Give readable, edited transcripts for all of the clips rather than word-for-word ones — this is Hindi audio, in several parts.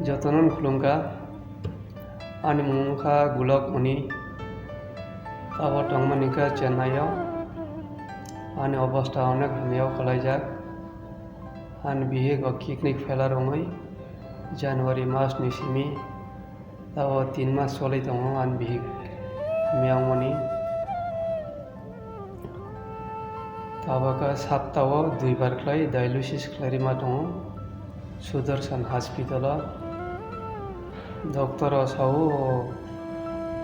जतन खुलुमका आनी मुंखा गुलक मनी ताबो टंगमनिका चेन्नई आनी अवस्था अनेक हामियाव खलायजाक आनी बिहे किकनिक फेला रङै जानुवारी मास नि सिमी ताबो 3 मास चलै दङ आनी बिहे हामियाव मनी ताबका सप्ताह 2 बार खलाय डायलिसिस खलायरिमा दङ सुदर्शन हस्पिटाल डक्टर साव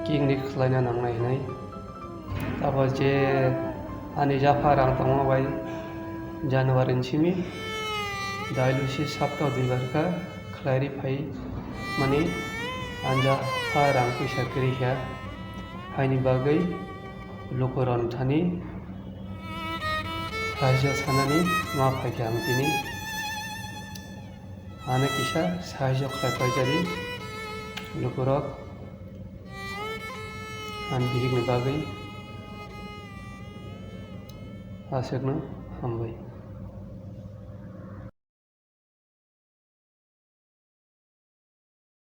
किकनिक खलायना नांनाय ताबो जे आनी जाफा रां दङ बाय जानुवारी सिमी डायलिसिस सप्ताह 2 बार का खलायरि फाय माने आंजा फा रां फैसा करिखा फायनि बागै लुकरन थानी रायजो सानानि मा फायखा आमतिनि आने किसा साहाय्य खालायफायजारि लुकरक आन बिहिगनि बागै आसेगनो हामबाय।